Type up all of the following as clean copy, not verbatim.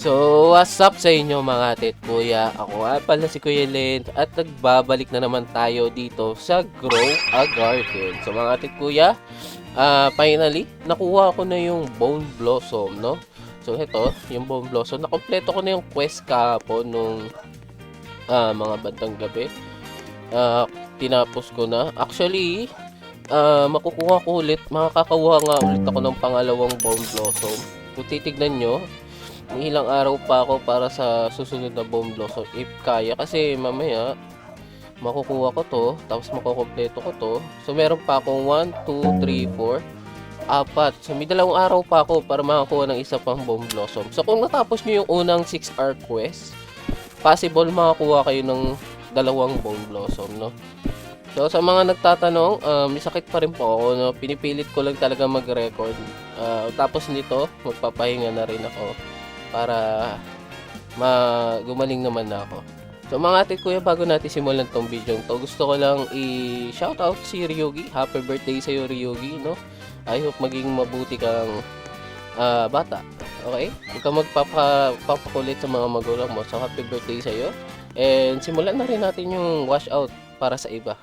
So, what's up sa inyo mga tit kuya? Ako nga pala si Kuya Len at nagbabalik na naman tayo dito sa Grow a Garden. So mga tit kuya, finally, nakuha ko na yung Bone Blossom, no? So ito, yung Bone Blossom, nakompleto ko na yung quest kahapon nung mga bandang gabi. Tinapos ko na. Actually, makukuha ko ulit, makakakuha nga ulit ako ng pangalawang Bone Blossom. Kung titignan nyo, may ilang araw pa ako para sa susunod na Bone Blossom if kaya kasi mamaya makukuha ko to tapos makukompleto ko to. So meron pa akong 1, 2, 3, 4, apat. So may dalawang araw pa ako para makakuha ng isa pang Bone Blossom. So kung natapos nyo yung unang 6-hour quest, possible makakuha kayo ng dalawang Bone Blossom, no? So sa mga nagtatanong, may sakit pa rin po ako, no? Pinipilit ko lang talaga mag-record. Tapos nito, magpapahinga na rin ako para gumaling naman na ako. So mga ate kuya, bago natin simulan tong video to, gusto ko lang i-shoutout si Ryugi. Happy birthday sa iyo Ryugi, no? I hope maging mabuti kang bata. Okay? Huwag kang magpapakulit sa mga magulang mo. So happy birthday sa iyo. And simulan na rin natin yung wash out para sa iba.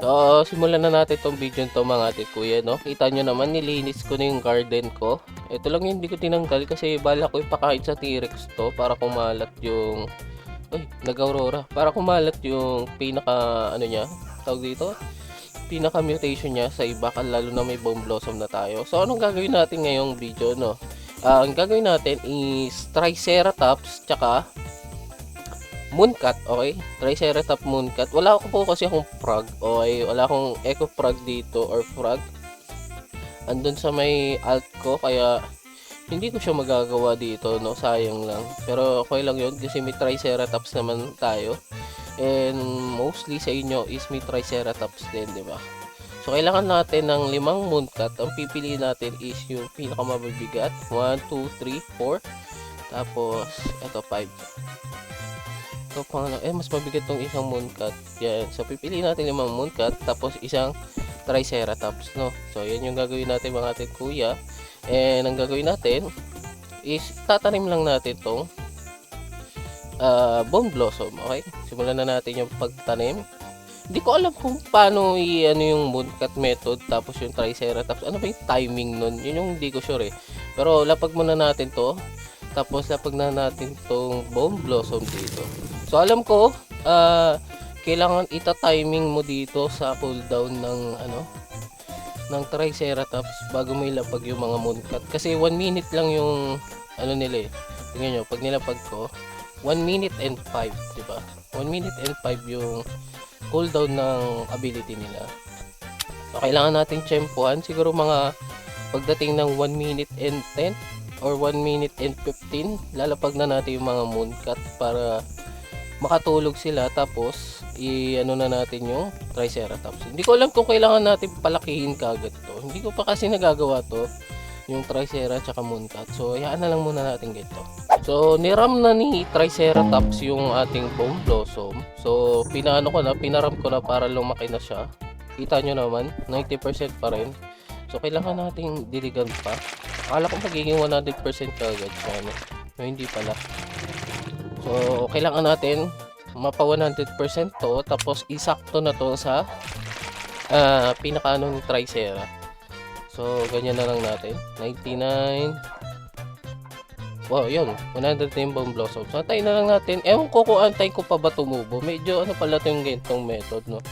So, simulan na natin tong video to mga ate kuya, no? Kita nyo naman, nilinis ko na yung garden ko. Ito lang yung hindi ko tinanggal kasi bala ko ipakain sa T-Rex to para kumalat yung... Uy, nag-aurora. Para kumalat yung pinaka, ano niya, tawag dito? Pinaka mutation niya sa iba, lalo na may Bone Blossom na tayo. So, anong gagawin natin ngayong video, no? Ang gagawin natin is Triceratops, tsaka Mooncat, okay? Triceratops Mooncat. Wala ako po kasi akong frog, okay? Wala akong eco frog dito or frog. Andun sa may alt ko, kaya hindi ko siya magagawa dito, no? Sayang lang. Pero okay lang yun kasi may Triceratops naman tayo. And mostly sa inyo is may Triceratops din, di ba? So, kailangan natin ng 5 Mooncat. Ang pipiliin natin is yung pinakamabibigat. 1, 2, 3, 4. Tapos, ito 5. So, mas mabigat tong isang Mooncat. Yan. So, pipiliin natin 5 Mooncat. Tapos, isang Triceratops, no? So, yan yung gagawin natin mga ate kuya. And, ang gagawin natin is tatanim lang natin tong Bone Blossom. Okay? Simulan na natin yung pagtanim. Hindi ko alam kung paano ano yung Mooncat method. Tapos, yung Triceratops. Ano ba yung timing nun? Yun yung hindi ko sure eh. Pero, lapag muna natin to. Tapos, lapag na natin tong Bone Blossom dito. So alam ko, kailangan ita-timing mo dito sa cooldown ng Triceratops bago mo ilapag yung mga Mooncat. Kasi 1 minute lang yung ano nila eh. Tingnan nyo, pag nilapag ko, 1 minute and 5, di ba? 1 minute and 5 yung cooldown ng ability nila. So kailangan natin tsempuhan, siguro mga pagdating ng 1 minute and 10 or 1 minute and 15, lalapag na natin yung mga Mooncat para makatulog sila. Tapos i-ano na natin yung Triceratops. Hindi ko alam kung kailangan natin palakihin kagad to. Hindi ko pa kasi nagagawa to, yung Triceratops at Mooncat. So hayaan na lang muna natin ganito. So niram na ni Triceratops yung ating Bone Blossom. So pinaram ko na para lumaki na siya. Kita nyo naman, 90% pa rin. So kailangan nating diligan pa. Akala ko magiging 100% kagad siya, no? No, hindi pala. So, kailangan natin mapa 100% to, tapos isakto na to sa pinakaano ni Tricera. So, ganyan na lang natin. 99. Wow, yun. 100 na yung Bone Blossom. So, antayin na lang natin. Ewan ko kung antayin ko pa ba tumubo. Medyo ano pala ito yung ganitong method, no?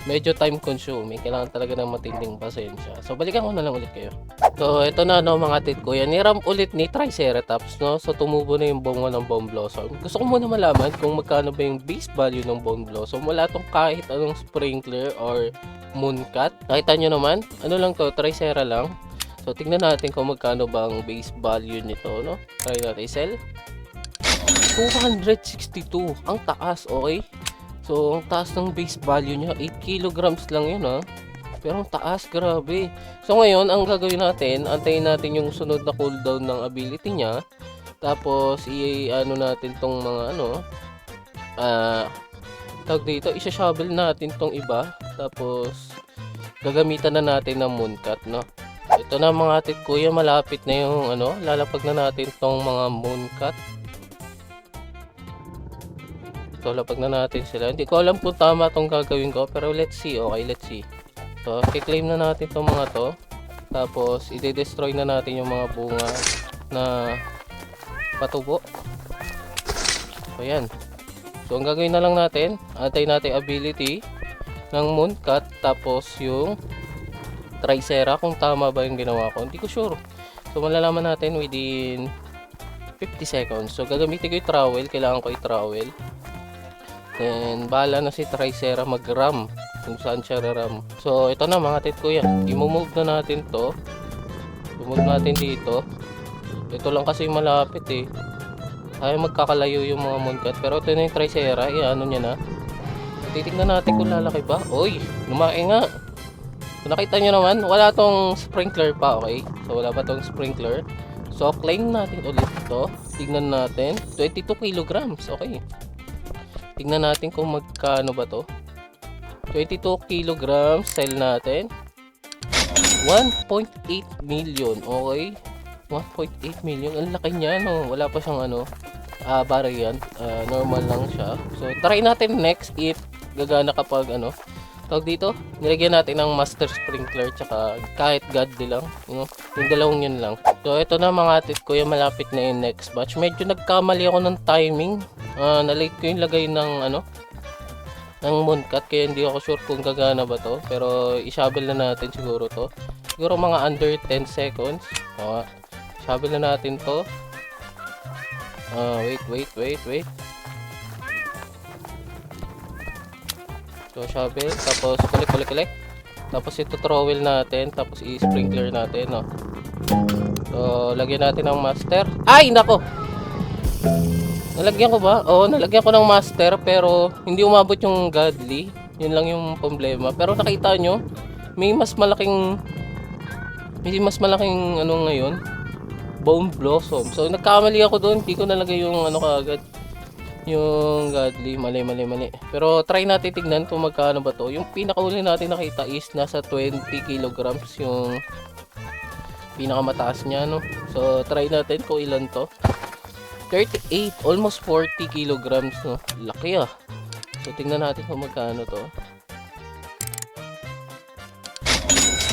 Medyo time consuming. Kailangan talaga ng matinding pasensya. So, balikan ko na lang ulit kayo. So, ito na, no, mga tit kuya. Niram ulit ni Triceratops, no? So, tumubo na yung bunga ng Bone Blossom. Gusto ko muna malaman kung magkano ba yung base value ng Bone Blossom. Wala tong kahit anong sprinkler or Mooncat. Nakita nyo naman, ano lang to, Tricera lang. So, tingnan natin kung magkano ba ang base value nito, no? Try natin sell. 262. Ang taas, okay? So, ang taas ng base value niya, 8 kilograms lang yun, ha? Pero ang taas, grabe. So, ngayon, ang gagawin natin, antayin natin yung sunod na cooldown ng ability niya. Tapos, i-ano natin tong mga, tawag dito, isa-shovel natin tong iba. Tapos, gagamitan na natin ng mooncut, no? Ito na mga atit kuya, malapit na yung ano, lalapag na natin tong mga mooncut. So, lapag na natin sila. Hindi ko alam kung tama tong gagawin ko, pero let's see. Okay, let's see. So, i-claim na natin tong mga to. Tapos, i-destroy na natin yung mga bunga na patubo. So, yan. So, ang gagawin na lang natin, antay natin ability ng mooncut. Tapos, yung tricera, kung tama ba yung ginawa ko. Hindi ko sure. So, malalaman natin within 50 seconds. So, gagamitin ko yung trowel. Kailangan ko yung trowel. Then, bahala na si tricera mag-ram kung saan siya ram. So, ito na mga tit kuya. I-move na natin to. I-move natin dito. Ito lang kasi malapit eh. Ay, magkakalayo yung mga mooncut. Pero ito na yung tricera. Ano niya na. Titignan natin kung lalaki ba. Uy, lumaki nga. So, nakita nyo naman, wala tong sprinkler pa, okay? So, wala pa tong sprinkler. So, claim natin ulit ito. Tignan natin. 22 kilograms. Okay. Tingnan natin kung magkano ba to. 22 kilograms, sell natin. 1.8 million, okay. 1.8 million, ang laki niya, no. Wala pa siyang ano, variant. Normal lang siya. So, try natin next if gagana kapag ano. Tawag dito, nilagyan natin ng master sprinkler tsaka kahit godly lang, you know, yung dalawang yun lang. So ito na mga atit ko, yung malapit na yung next batch. Medyo nagkamali ako ng timing. Na-late ko yung lagay ng ano, ng mooncut, kaya hindi ako sure kung gagana ba to. Pero i-shovel na natin siguro to. Siguro mga under 10 seconds. Shovel na natin to. Wait. So, shovel, tapos kulik. Tapos ito trowel natin, tapos i-sprinkler natin, no. So, lagyan natin ng master. Ay, nako! Nalagyan ko ba? Oo, nalagyan ko ng master, pero hindi umabot yung godly. Yun lang yung problema. Pero nakita nyo, may mas malaking ano ngayon, bone blossom. So, nagkamali ako doon, hindi ko nalagay yung ano kaagad. Yung godly, mali. Pero try natin tignan kung magkano ba to. Yung pinakauli natin nakita is nasa 20 kilograms yung pinakamataas niya, no. So try natin kung ilan to. 38, almost 40 kilograms, no. Laki ah. So tingnan natin kung magkano to.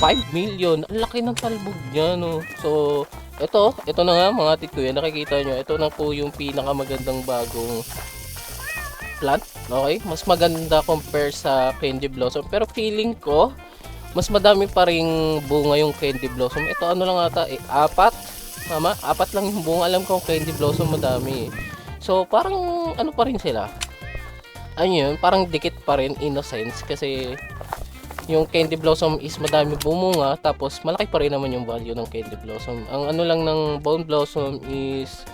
5 million. Ang laki ng talbog niya, no. So ito na nga mga tit ko yan, nakikita nyo, ito na po yung pinakamagandang bagong plant, okay? Mas maganda compare sa candy blossom, pero feeling ko, mas madami pa ring bunga yung candy blossom. Ito ano lang ata, 4, tama? 4 lang yung bunga, alam ko candy blossom madami. So, parang ano pa rin sila? Ano yun, parang dikit pa rin in a sense, kasi yung candy blossom is madami bumunga, tapos malaki pa rin naman yung value ng candy blossom. Ang ano lang ng bone blossom is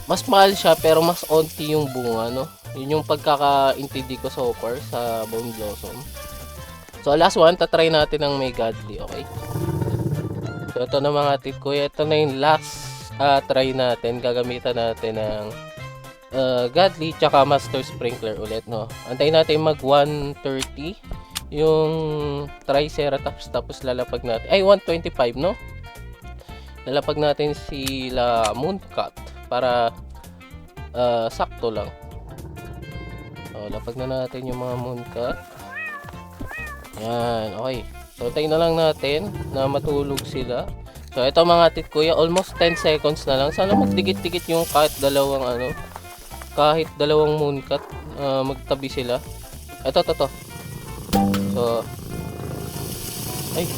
mas mahal siya pero mas onti yung bunga, no. Yun yung pagkakaintindi ko so far sa bone blossom. So last one, tatry natin ng may godly, okay. So ito na mga tit ko, ito na yung last try natin. Gagamitan natin ng godly tsaka master sprinkler ulit, no. Antayin natin mag 130 yung triceratops, tapos lalapag natin, ay 125, no. Lalapag natin sila mooncut para sakto lang. So lapag na natin yung mga mooncut. Yan, okay. So tayo na lang natin na matulog sila. So ito mga tit kuya, almost 10 seconds na lang. Sana magdikit-dikit yung kahit dalawang mooncut, magtabi sila. Ito. So, ay.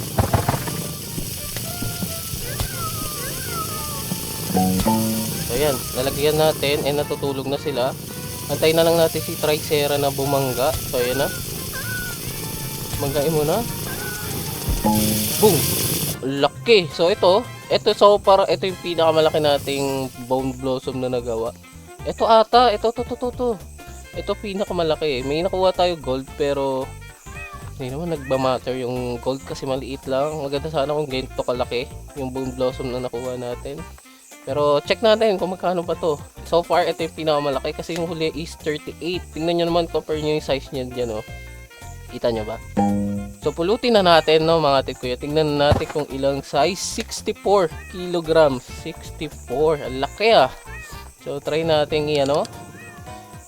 So, yan. Lalagyan natin. Natutulog na sila. Antayin na lang natin si tricera na bumangga. So, ayan na. Manggain mo na. Boom! Laki! So, ito yung pinakamalaki nating bone blossom na nagawa. Ito ata. Ito. Ito pinakamalaki. May nakuha tayo gold, pero hindi naman nagba-matter yung gold kasi maliit lang. Maganda sana kung ganito kalaki yung bone blossom na nakuha natin. Pero check natin kung magkano ba to. So far, ito yung pinakamalaki kasi yung huli is 38. Tingnan nyo naman, compare nyo yung size niyan dyan, oh. Kita nyo ba? So pulutin na natin, no, mga titkuya. Tingnan natin kung ilang size. 64 kilograms. 64. Ang laki, ah. So try natin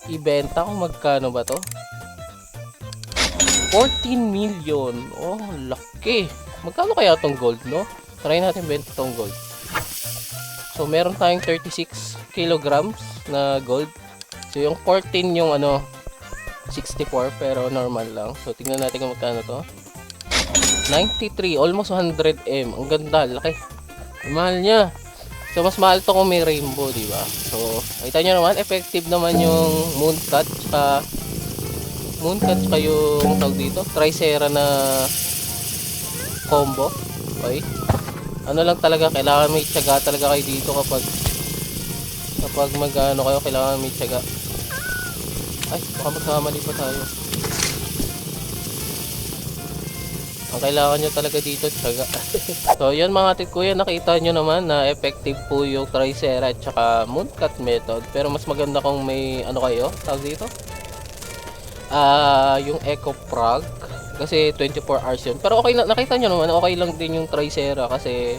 ibenta kung magkano ba to. 14 million. Oh, laki. Magkano kaya tong gold, no? Try natin benta tong gold. So, meron tayong 36 kilograms na gold. So, yung 14 yung 64 pero normal lang. So, tingnan natin kung magkano to. 93, almost 100 M. Ang ganda, laki. Mahal niya. So, mas mahal to kung may rainbow, di ba? So, nakita nyo naman, effective naman yung mooncut tsaka yung tawag dito, Tricera na combo. Okay? Ano lang talaga, kailangan may tiyaga talaga kayo dito kapag mag-ano kayo, kailangan may tiyaga. Ay, baka magkamali pa tayo. Ang kailangan nyo talaga dito, tiyaga. So, yun mga titkuya, nakita nyo naman na effective po yung Tricera at saka mooncut method. Pero mas maganda kung may kayo, tawag dito? Yung Eco Frog. Kasi 24 hours yun. Pero okay na, nakita nyo naman, okay lang din yung Tricera kasi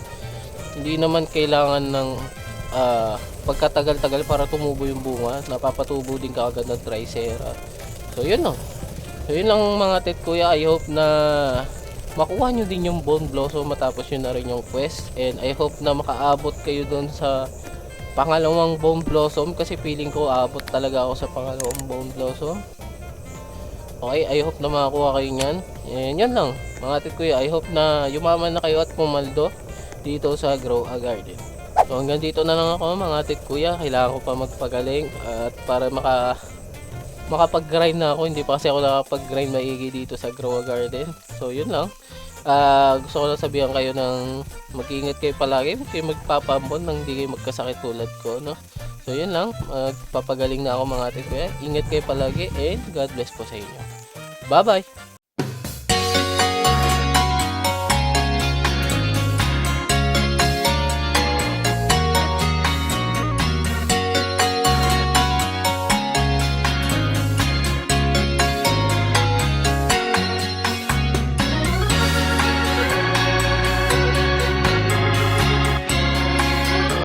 hindi naman kailangan ng pagkatagal-tagal para tumubo yung bunga. Napapatubo din kaagad ng Tricera. So yun lang. So yun lang mga titkuya. I hope na makuha nyo din yung Bone Blossom matapos yun na rin yung quest. And I hope na makaabot kayo doon sa pangalawang Bone Blossom kasi feeling ko aabot talaga ako sa pangalawang Bone Blossom. Okay, I hope na makakuha kayo niyan. And yan lang, mga titkuya. I hope na yumaman na kayo at pumaldo dito sa Grow a Garden. So hanggang dito na lang ako mga titkuya. Kailangan ko pa magpagaling at para makapag-grind na ako. Hindi pa kasi ako nakapag-grind maigi dito sa Grow a Garden. So yun lang. Gusto ko lang sabihan kayo ng mag-ingat kayo palagi. Huwag kayo magpapambon nang hindi kayo magkasakit tulad ko, no? So yun lang, papagaling na ako mga titkuya. Ingat kayo palagi and God bless po sa inyo. Bye bye!